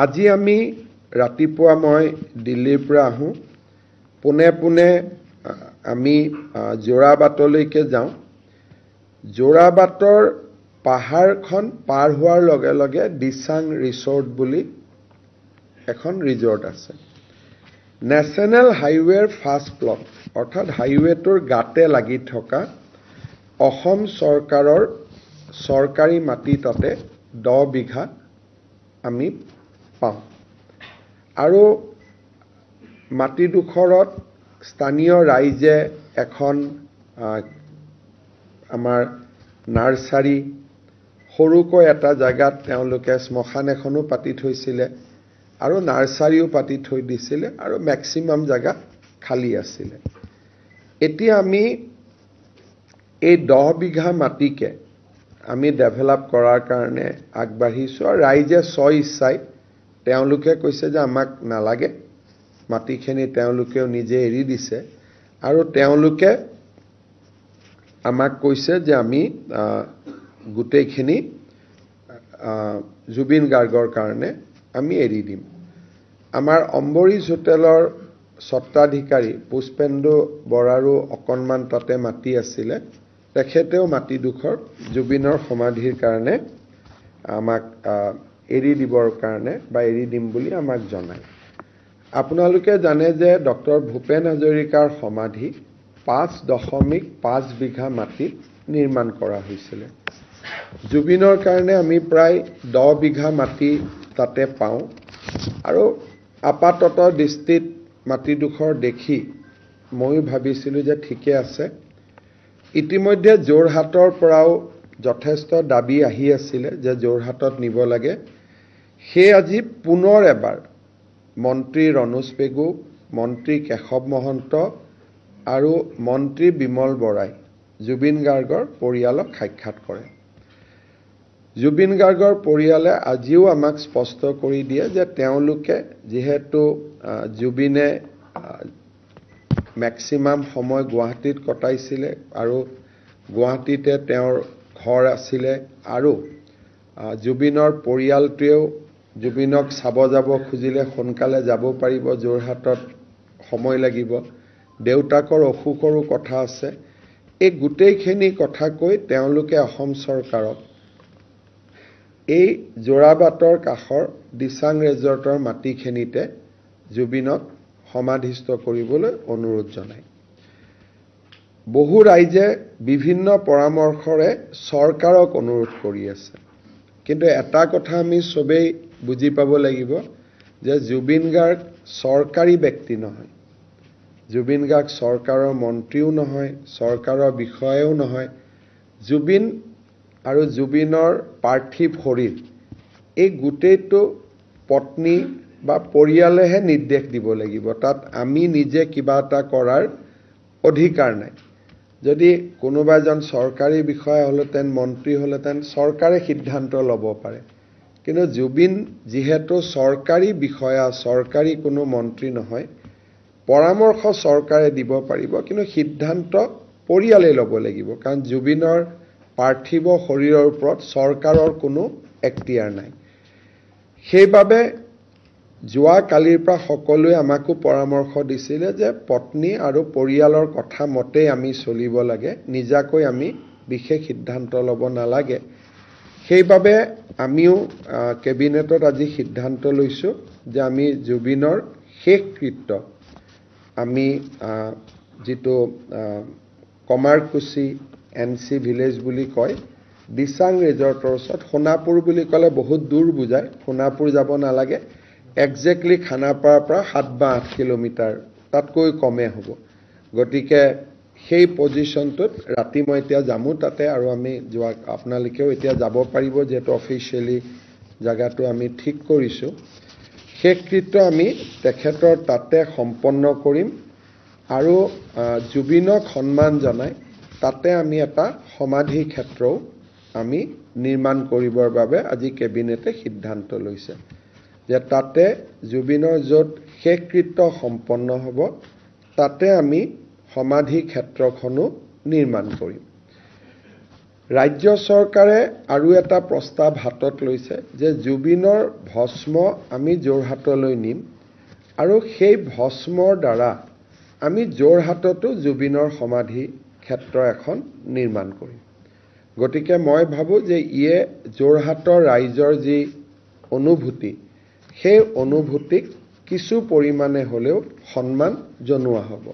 আজি আমি ৰাতিপুৱা মই দিল্লীৰ পৰা আহোঁ পুনে পুনে আমি যোৰাবাটলৈকে যাওঁ যোৰাবাটৰ পাহাৰখন পাৰ হোৱাৰ লগে লগে দিচাং ৰিসৰ্ট বুলি এখন ৰিজৰ্ট আছে নেশ্যনেল হাইৱেৰ ফাৰ্ষ্ট ব্লক অৰ্থাৎ হাইৱেটোৰ গাতে লাগি থকা অসম চৰকাৰৰ চৰকাৰী মাটি তাতে 10 বিঘা আমি পাওঁ আৰু মাটিডোখৰত স্থানীয় ৰাইজে এখন আমাৰ নাৰ্সাৰী সৰুকৈ এটা জায়গাত তেওঁলোকে শ্মশান এখনো পাতি থৈছিলে আৰু নাৰ্সাৰীও পাতি থৈ দিছিলে আৰু ম্যাক্সিমাম জায়গা খালি আছিলে এতিয়া আমি এই 10 বিঘা মাটিকে আমি ডেভেলপ কৰাৰ কাৰণে আগবাঢ়িছো আৰু ৰাইজে স্ব ইচ্ছাই তেওঁলোকে কৈছে যে আমাক নালাগে মাটিখিনি তেওঁলোকেও নিজে এৰি দিছে আৰু তেওঁলোকে আমাক কৈছে যে আমি গোটেইখিনি জুবিন গাৰ্গৰ কাৰণে আমি এৰি দিম আমাৰ অম্বৰীজ হোটেলৰ সত্ৰাধিকাৰী পুষ্পেন্দু বৰাৰো অকণমান তাতে মাটি আছিলে তেখেতেও মাটিডোখৰ জুবিনৰ সমাধিৰ কাৰণে আমাক এৰি দিবৰ কাৰণে বা এৰি দিম বুলি আমাক জনায় আপোনালোকে জানে যে ডক্টৰ ভূপেন হাজৰিকাৰ সমাধি 5.5 বিঘা মাটি নিৰ্মাণ কৰা হৈছিল জুবিনৰ কাৰণে আমি প্ৰায় 10 বিঘা মাটি তাতে পাওঁ আৰু আপাতত দৃষ্টিত মাটিডোখৰ দেখি মই ভাবিছিলো যে ঠিকে আছে ইতিমধ্যে যোৰহাটৰ পৰাও যথেষ্ট দাবী আহি আছিল যে যোৰহাটত নিব লাগে হে আজি পুনৰ এবাৰ মন্ত্ৰী ৰনোজ পেগু মন্ত্ৰী কেশৱ মহন্ত আৰু মন্ত্ৰী বিমল বৰাই জুবিন গাৰ্গৰ পৰিয়ালক সাক্ষাৎ কৰে জুবিন গাৰ্গৰ পৰিয়ালে আজিও আমাক স্পষ্ট কৰি দিয়ে যে তেওঁলোকে যেহেতু জুবিনে ম্যাক্সিমাম সময় গুৱাহাটীত কটাইছিলে আৰু গুৱাহাটীতে তেওঁৰ ঘৰ আছিলে আৰু জুবিনৰ পৰিয়ালটোৱেও জুবিনক চাব যাব খুজিলে সোনকালে যাব পাৰিব যোৰহাটত সময় লাগিব দেউতাকৰ অসুখৰো কথা আছে এই গোটেইখিনি কথা কৈ তেওঁলোকে অসম চৰকাৰক এই যোৰাবাটৰ কাষৰ দিচাং ৰিজৰ্টৰ মাটিখিনিতে জুবিনক সমাধিস্থ কৰিবলৈ অনুৰোধ জনায় বহু ৰাইজে বিভিন্ন পৰামৰ্শৰে চৰকাৰক অনুৰোধ কৰি আছে কিন্তু এটা কথা আমি সবেই বুজি পাব লাগিব যে জুবিন গাৰ্গ চৰকাৰী ব্যক্তি নহয় জুবিন গাৰ্গ চৰকাৰৰ মন্ত্ৰীও নহয় চৰকাৰৰ বিষয়াও নহয় জুবিন আৰু জুবিনৰ পাৰ্থিৱ শৰীৰ এই গোটেইটো পত্নী বা পৰিয়ালেহে নিৰ্দেশ দিব লাগিব তাত আমি নিজে কিবা এটা কৰাৰ অধিকাৰ নাই যদি কোনোবা এজন চৰকাৰী বিষয়া হলতেন মন্ত্ৰী হলতেন চৰকাৰে সিদ্ধান্ত ল'ব পাৰে কিন্তু জুবিন যেহেতু চৰকাৰী বিষয়া চৰকাৰী কোনো মন্ত্ৰী নহয় পৰামৰ্শ চৰকাৰে দিব পাৰিব কিন্তু সিদ্ধান্ত পৰিয়ালে ল'ব লাগিব কাৰণ জুবিনৰ পাৰ্থিৱ শৰীৰৰ ওপৰত চৰকাৰৰ কোনো এখতিয়াৰ নাই সেইবাবে যোৱা কালিৰ পৰা সকলোৱে আমাকো পৰামৰ্শ দিছিলে যে পত্নী আৰু পৰিয়ালৰ কথা মতে আমি চলিব লাগে নিজাকৈ আমি বিশেষ সিদ্ধান্ত ল'ব নালাগে সেইবাবে আমিও কেবিনেটত আজি সিদ্ধান্ত লৈছো যে আমি জুবিনৰ শেষ কৃত্য আমি যেটো কমাৰকুছি এনসি ভিলেজ বুলি কয় দিচাং ৰিজৰ্টৰ ওচৰত সোণাপুৰ বুলি ক'লে বহুত দূৰ বুজায় সোণাপুৰ যাব নালাগে এক্স্যাক্টলি খানাপাৰাৰ পৰা 7 বা 8 কিলোমিটাৰ তাতকৈ কমে হ'ব গতিকে সেই পজিশনটোত ৰাতি মই এতিয়া যামু তাতে আৰু আমি যোৱা আপোনালোকেও এতিয়া যাব পাৰিব যেটো অফিচিয়ালি জায়গাটো আমি ঠিক কৰিছো শেষকৃত্য আমি তেখেতৰ তাতে সম্পন্ন কৰিম আৰু জুবিনক সন্মান জনাই তাতে আমি এটা সমাধি ক্ষেত্ৰও আমি নিৰ্মাণ কৰিবৰ বাবে আজি কেবিনেটে সিদ্ধান্ত লৈছে যে তাতে জুবিনৰ য'ত শেষকৃত্য সম্পন্ন হ'ব তাতে আমি সমাধি ক্ষেত্ৰখনো নিৰ্মাণ কৰিম ৰাজ্য চৰকাৰে আৰু এটা প্ৰস্তাৱ হাতত লৈছে যে জুবিনৰ ভস্ম আমি যোৰহাটলৈ নিম আৰু সেই ভস্মৰ দ্বাৰা আমি যোৰহাটতো জুবিনৰ সমাধি ক্ষেত্ৰ এখন নিৰ্মাণ কৰিম। গতিকে মই ভাবোঁ যে ইয়ে যোৰহাটৰ ৰাইজৰ যি অনুভূতি, সেই অনুভূতিক কিছু পৰিমাণে হ'লেও সন্মান জনোৱা হ'ব।